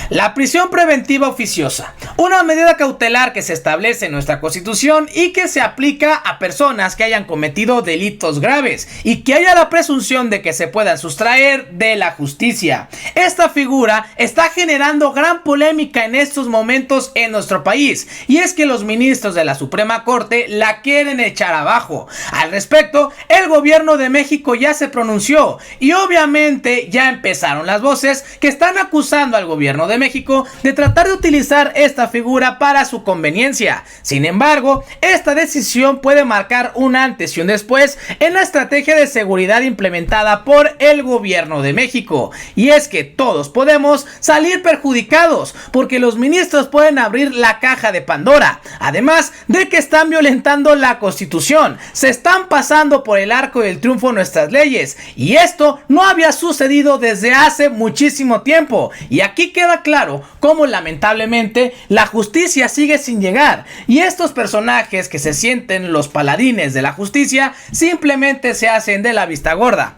La prisión preventiva oficiosa, una medida cautelar que se establece en nuestra Constitución y que se aplica a personas que hayan cometido delitos graves y que haya la presunción de que se puedan sustraer de la justicia. Esta figura está generando gran polémica en estos momentos en nuestro país, y es que los ministros de la Suprema Corte la quieren echar abajo. Al respecto, el gobierno de México ya se pronunció y obviamente ya empezaron las voces que están acusando al gobierno de México de tratar de utilizar esta figura para su conveniencia. Sin embargo, esta decisión puede marcar un antes y un después en la estrategia de seguridad implementada por el gobierno de México. Y es que todos podemos salir perjudicados porque los ministros pueden abrir la caja de Pandora. Además de que están violentando la Constitución, se están pasando por el arco del triunfo nuestras leyes. Y esto no había sucedido desde hace muchísimo tiempo. Y aquí queda claro cómo lamentablemente la justicia sigue sin llegar, y estos personajes que se sienten los paladines de la justicia simplemente se hacen de la vista gorda.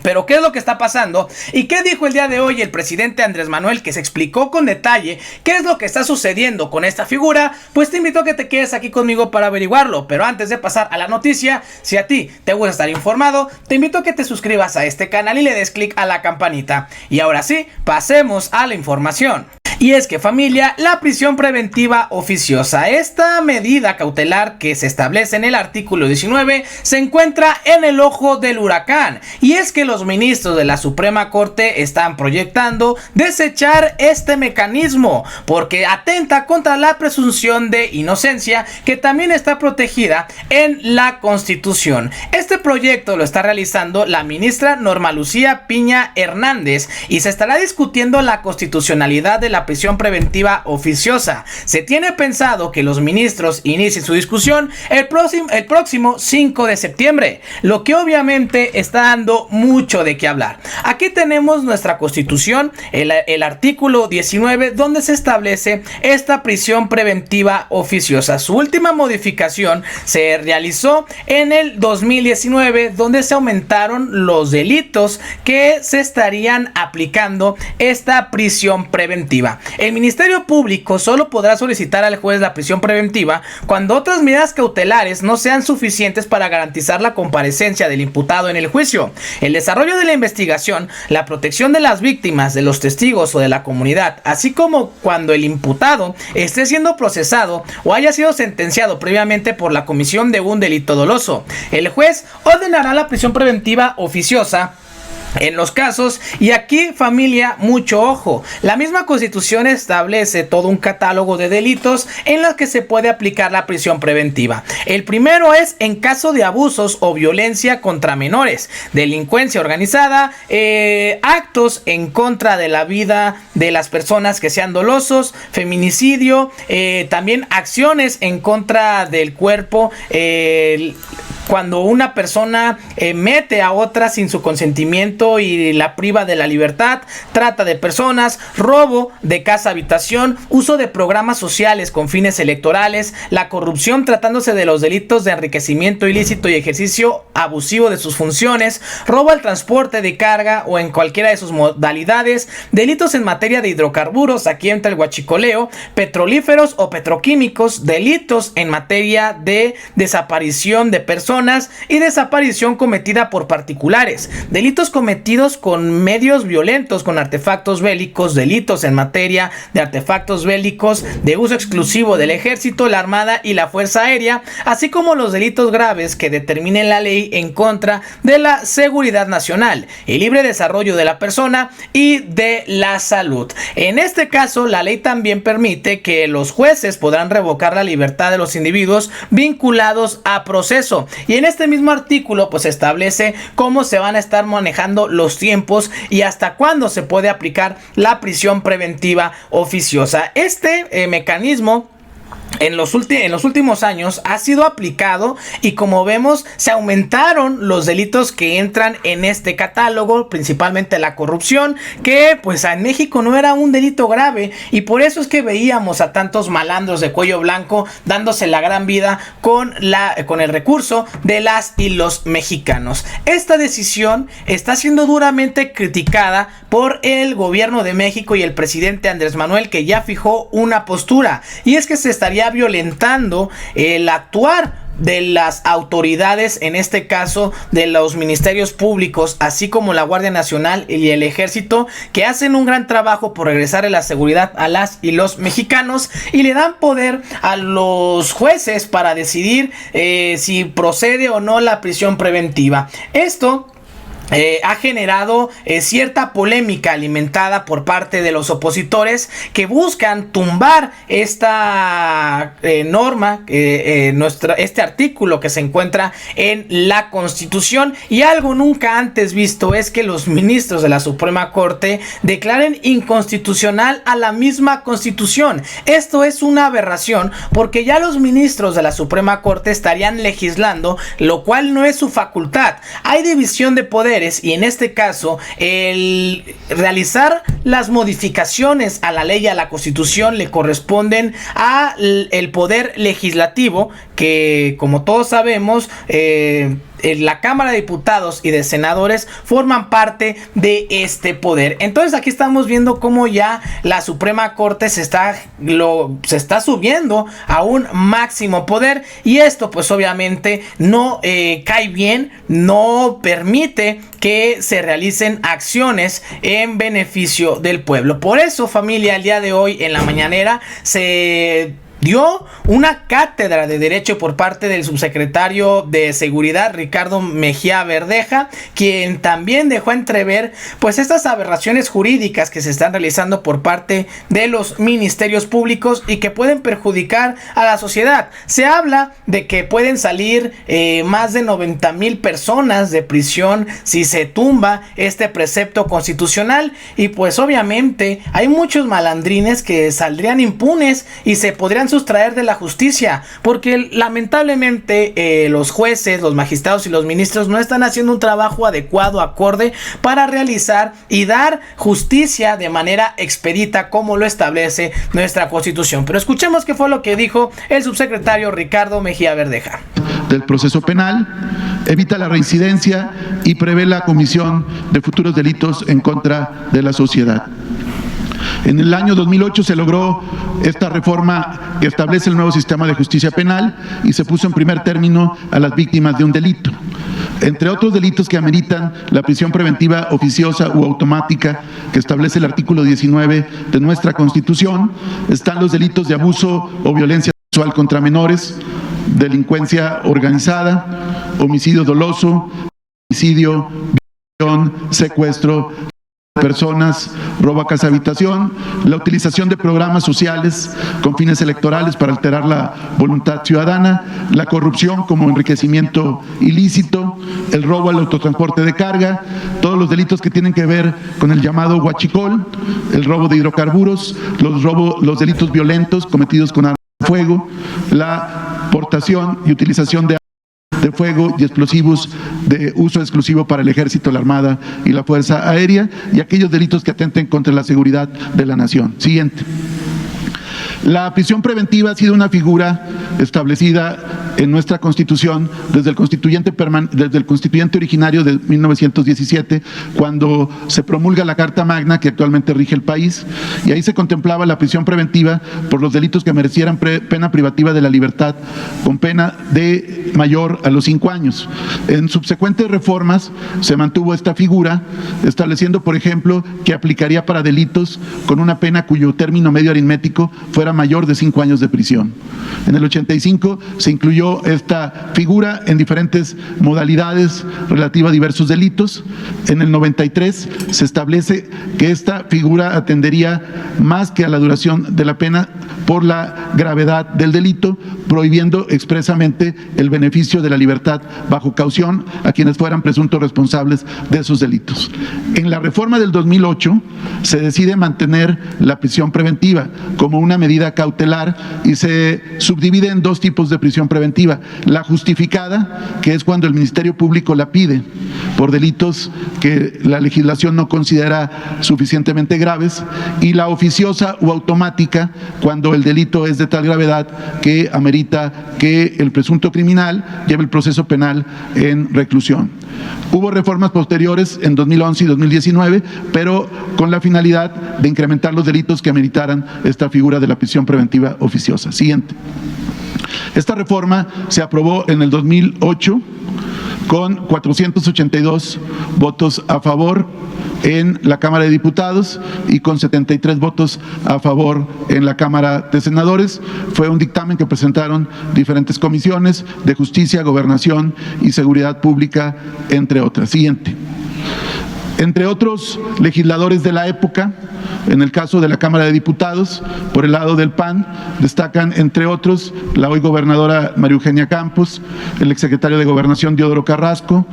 Pero ¿qué es lo que está pasando? ¿Y qué dijo el día de hoy el presidente Andrés Manuel, que se explicó con detalle qué es lo que está sucediendo con esta figura? Pues te invito a que te quedes aquí conmigo para averiguarlo. Pero antes de pasar a la noticia, si a ti te gusta estar informado, te invito a que te suscribas a este canal y le des clic a la campanita. Y ahora sí, pasemos a la información. Y es que, familia, la prisión preventiva oficiosa, esta medida cautelar que se establece en el artículo 19, se encuentra en el ojo del huracán. Y es que los ministros de la Suprema Corte están proyectando desechar este mecanismo porque atenta contra la presunción de inocencia, que también está protegida en la Constitución. Este proyecto lo está realizando la ministra Norma Lucía Piña Hernández y se estará discutiendo la constitucionalidad de la prisión preventiva oficiosa. Se tiene pensado que los ministros inicien su discusión el próximo 5 de septiembre, lo que obviamente está dando mucho de qué hablar. Aquí tenemos nuestra Constitución, el artículo 19, donde se establece esta prisión preventiva oficiosa. Su última modificación se realizó en el 2019, donde se aumentaron los delitos que se estarían aplicando esta prisión preventiva. El Ministerio Público solo podrá solicitar al juez la prisión preventiva cuando otras medidas cautelares no sean suficientes para garantizar la comparecencia del imputado en el juicio, el desarrollo de la investigación, la protección de las víctimas, de los testigos o de la comunidad, así como cuando el imputado esté siendo procesado o haya sido sentenciado previamente por la comisión de un delito doloso. El juez ordenará la prisión preventiva oficiosa en los casos, y aquí, familia, mucho ojo, la misma Constitución establece todo un catálogo de delitos en los que se puede aplicar la prisión preventiva. El primero es en caso de abusos o violencia contra menores, delincuencia organizada, actos en contra de la vida de las personas que sean dolosos, feminicidio, también acciones en contra del cuerpo, cuando una persona mete a otra sin su consentimiento y la priva de la libertad, trata de personas, robo de casa habitación, uso de programas sociales con fines electorales, la corrupción tratándose de los delitos de enriquecimiento ilícito y ejercicio abusivo de sus funciones, robo al transporte de carga o en cualquiera de sus modalidades, delitos en materia de hidrocarburos, aquí entra el huachicoleo, petrolíferos o petroquímicos, delitos en materia de desaparición de personas y desaparición cometida por particulares, delitos cometidos con medios violentos, con artefactos bélicos, delitos en materia de artefactos bélicos de uso exclusivo del ejército, la armada y la fuerza aérea, así como los delitos graves que determinen la ley en contra de la seguridad nacional, el libre desarrollo de la persona y de la salud. En este caso, la ley también permite que los jueces podrán revocar la libertad de los individuos vinculados a proceso, y en este mismo artículo pues establece cómo se van a estar manejando los tiempos y hasta cuándo se puede aplicar la prisión preventiva oficiosa. Este mecanismo en los últimos años ha sido aplicado, y como vemos se aumentaron los delitos que entran en este catálogo, principalmente la corrupción, que pues en México no era un delito grave, y por eso es que veíamos a tantos malandros de cuello blanco dándose la gran vida con el recurso de las y los mexicanos. Esta decisión está siendo duramente criticada por el gobierno de México y el presidente Andrés Manuel, que ya fijó una postura, y es que se estaría violentando el actuar de las autoridades, en este caso de los ministerios públicos, así como la Guardia Nacional y el Ejército, que hacen un gran trabajo por regresarle la seguridad a las y los mexicanos, y le dan poder a los jueces para decidir si procede o no la prisión preventiva. Esto ha generado cierta polémica alimentada por parte de los opositores, que buscan tumbar esta norma, este artículo que se encuentra en la Constitución. Y algo nunca antes visto es que los ministros de la Suprema Corte declaren inconstitucional a la misma Constitución. Esto es una aberración, porque ya los ministros de la Suprema Corte estarían legislando, lo cual no es su facultad. Hay división de poder, y en este caso el realizar las modificaciones a la ley y a la Constitución le corresponden al poder legislativo, que como todos sabemos la Cámara de Diputados y de Senadores forman parte de este poder. Entonces aquí estamos viendo cómo ya la Suprema Corte se está subiendo a un máximo poder, y esto pues obviamente no cae bien, no permite que se realicen acciones en beneficio del pueblo. Por eso, familia, el día de hoy en la mañanera se dio una cátedra de derecho por parte del subsecretario de Seguridad, Ricardo Mejía Verdeja, quien también dejó entrever pues estas aberraciones jurídicas que se están realizando por parte de los ministerios públicos y que pueden perjudicar a la sociedad. Se habla de que pueden salir más de 90,000 personas de prisión si se tumba este precepto constitucional, y pues obviamente hay muchos malandrines que saldrían impunes y se podrían sustraer de la justicia, porque lamentablemente los jueces, los magistrados y los ministros no están haciendo un trabajo adecuado, acorde, para realizar y dar justicia de manera expedita, como lo establece nuestra Constitución. Pero escuchemos qué fue lo que dijo el subsecretario Ricardo Mejía Verdeja. Del proceso penal, evita la reincidencia y prevé la comisión de futuros delitos en contra de la sociedad. En el año 2008 se logró esta reforma que establece el nuevo sistema de justicia penal y se puso en primer término a las víctimas de un delito. Entre otros delitos que ameritan la prisión preventiva oficiosa u automática que establece el artículo 19 de nuestra Constitución, están los delitos de abuso o violencia sexual contra menores, delincuencia organizada, homicidio doloso, homicidio, violación, secuestro de personas, robo a casa habitación, la utilización de programas sociales con fines electorales para alterar la voluntad ciudadana, la corrupción como enriquecimiento ilícito, el robo al autotransporte de carga, todos los delitos que tienen que ver con el llamado huachicol, el robo de hidrocarburos, los delitos violentos cometidos con armas de fuego, la portación y utilización de fuego y explosivos de uso exclusivo para el Ejército, la Armada y la Fuerza Aérea, y aquellos delitos que atenten contra la seguridad de la nación. Siguiente. La prisión preventiva ha sido una figura establecida en nuestra Constitución desde el constituyente originario de 1917, cuando se promulga la Carta Magna que actualmente rige el país, y ahí se contemplaba la prisión preventiva por los delitos que merecieran pena privativa de la libertad con pena de mayor a los 5 años. En subsecuentes reformas se mantuvo esta figura, estableciendo, por ejemplo, que aplicaría para delitos con una pena cuyo término medio aritmético fuera mayor de 5 años de prisión. En el 85 se incluyó esta figura en diferentes modalidades relativa a diversos delitos. En el 93 se establece que esta figura atendería más que a la duración de la pena por la gravedad del delito, prohibiendo expresamente el beneficio de la libertad bajo caución a quienes fueran presuntos responsables de esos delitos. En la reforma del 2008 se decide mantener la prisión preventiva como una medida medida cautelar y se subdivide en dos tipos de prisión preventiva. La justificada, que es cuando el Ministerio Público la pide por delitos que la legislación no considera suficientemente graves, y la oficiosa o automática, cuando el delito es de tal gravedad que amerita que el presunto criminal lleve el proceso penal en reclusión. Hubo reformas posteriores en 2011 y 2019, pero con la finalidad de incrementar los delitos que ameritaran esta figura de la prisión preventiva oficiosa. Siguiente. Esta reforma se aprobó en el 2008 con 482 votos a favor en la Cámara de Diputados y con 73 votos a favor en la Cámara de Senadores. Fue un dictamen que presentaron diferentes comisiones de Justicia, Gobernación y Seguridad Pública, entre otras. Siguiente. Entre otros legisladores de la época, en el caso de la Cámara de Diputados, por el lado del PAN, destacan, entre otros, la hoy gobernadora María Eugenia Campos, el exsecretario de Gobernación Diodoro Carrasco,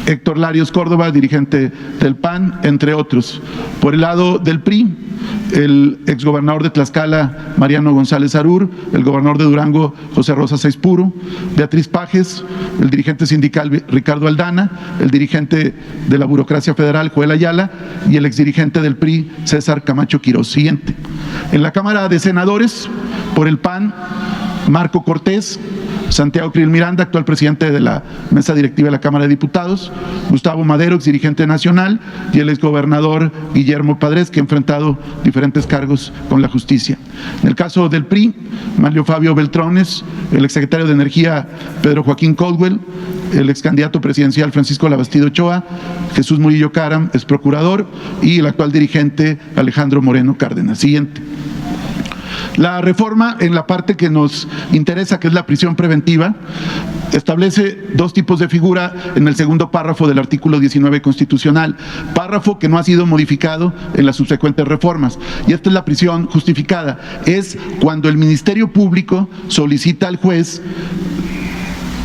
Héctor Larios Córdoba, dirigente del PAN, entre otros. Por el lado del PRI, el exgobernador de Tlaxcala, Mariano González Arur, el gobernador de Durango, José Rosa Saispuro, Beatriz Pajes, el dirigente sindical Ricardo Aldana, el dirigente de la burocracia federal, Joel Ayala, y el exdirigente del PRI, César Camacho Quirós. Siguiente. En la Cámara de Senadores, por el PAN, Marco Cortés, Santiago Krill Miranda, actual presidente de la mesa directiva de la Cámara de Diputados, Gustavo Madero, exdirigente nacional, y el exgobernador Guillermo Padres, que ha enfrentado diferentes cargos con la justicia. En el caso del PRI, Manlio Fabio Beltrones, el exsecretario de Energía Pedro Joaquín Caldwell, el excandidato presidencial Francisco Labastida Ochoa, Jesús Murillo Caram, ex procurador, y el actual dirigente Alejandro Moreno Cárdenas. Siguiente. La reforma, en la parte que nos interesa, que es la prisión preventiva, establece dos tipos de figura en el segundo párrafo del artículo 19 constitucional, párrafo que no ha sido modificado en las subsecuentes reformas. Y esta es la prisión justificada. Es cuando el Ministerio Público solicita al juez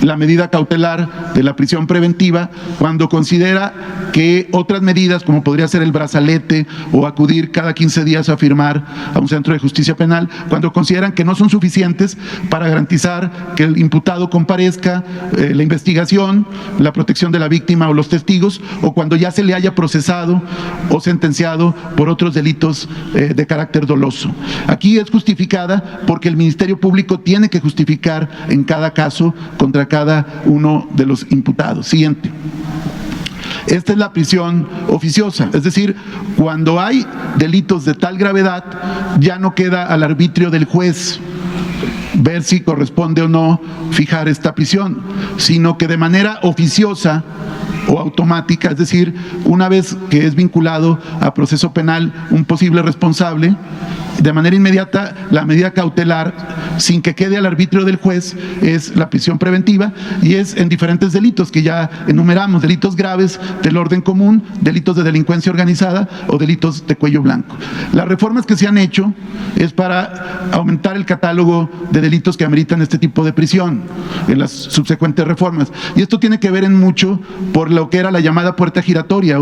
la medida cautelar de la prisión preventiva cuando considera que otras medidas, como podría ser el brazalete o acudir cada 15 días a firmar a un centro de justicia penal, cuando consideran que no son suficientes para garantizar que el imputado comparezca, la investigación, la protección de la víctima o los testigos, o cuando ya se le haya procesado o sentenciado por otros delitos de carácter doloso. Aquí es justificada porque el Ministerio Público tiene que justificar en cada caso contra cada uno de los imputados. Siguiente. Esta es la prisión oficiosa, es decir, cuando hay delitos de tal gravedad, ya no queda al arbitrio del juez ver si corresponde o no fijar esta prisión, sino que de manera oficiosa o automática, es decir, una vez que es vinculado a proceso penal un posible responsable, de manera inmediata la medida cautelar, sin que quede al arbitrio del juez, es la prisión preventiva, y es en diferentes delitos que ya enumeramos: delitos graves del orden común, delitos de delincuencia organizada o delitos de cuello blanco. Las reformas que se han hecho es para aumentar el catálogo de delitos que ameritan este tipo de prisión en las subsecuentes reformas, y esto tiene que ver en mucho por lo que era la llamada puerta giratoria,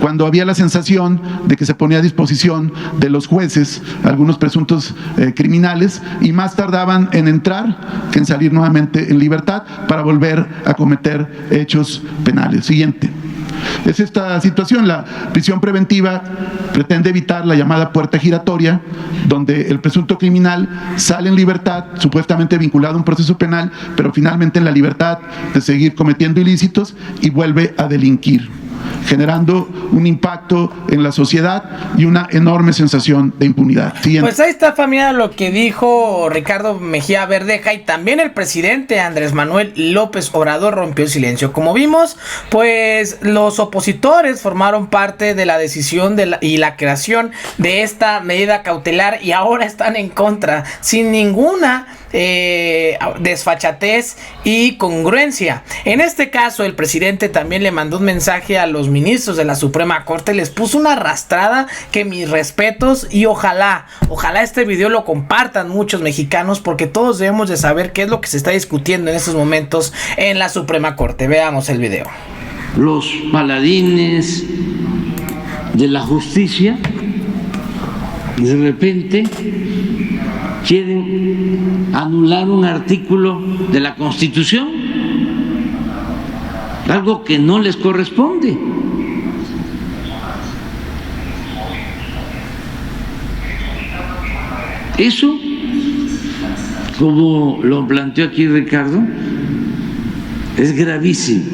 cuando había la sensación de que se ponía a disposición de los jueces algunos presuntos criminales, y más tardaban en entrar que en salir nuevamente en libertad para volver a cometer hechos penales. Siguiente. Es esta situación, la prisión preventiva pretende evitar la llamada puerta giratoria, donde el presunto criminal sale en libertad, supuestamente vinculado a un proceso penal, pero finalmente en la libertad de seguir cometiendo ilícitos y vuelve a delinquir, generando un impacto en la sociedad y una enorme sensación de impunidad. Siguiente. Pues ahí está, familia, lo que dijo Ricardo Mejía Verdeja, y también el presidente Andrés Manuel López Obrador rompió el silencio. Como vimos, pues los opositores formaron parte de la decisión y la creación de esta medida cautelar, y ahora están en contra, sin ninguna desfachatez y congruencia. En este caso, el presidente también le mandó un mensaje a los ministros de la Suprema Corte, les puso una arrastrada que mis respetos, y ojalá este video lo compartan muchos mexicanos, porque todos debemos de saber qué es lo que se está discutiendo en estos momentos en la Suprema Corte. Veamos el video. Los paladines de la justicia de repente quieren anular un artículo de la Constitución, algo que no les corresponde. Eso, como lo planteó aquí Ricardo, es gravísimo.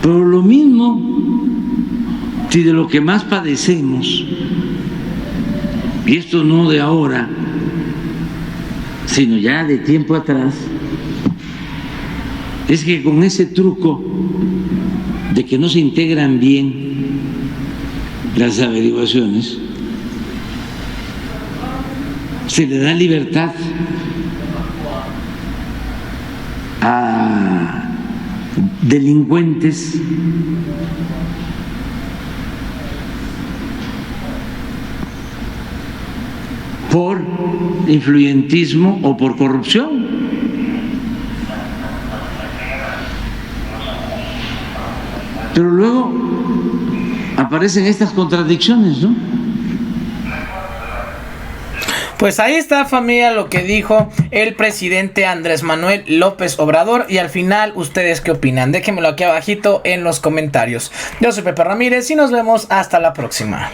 Pero lo mismo, si de lo que más padecemos, y esto no de ahora, sino ya de tiempo atrás, es que con ese truco de que no se integran bien las averiguaciones, se le da libertad a delincuentes por influyentismo o por corrupción. Pero luego aparecen estas contradicciones, ¿no? Pues ahí está, familia, lo que dijo el presidente Andrés Manuel López Obrador. Y al final, ¿ustedes qué opinan? Déjenmelo aquí abajito en los comentarios. Yo soy Pepe Ramírez y nos vemos hasta la próxima.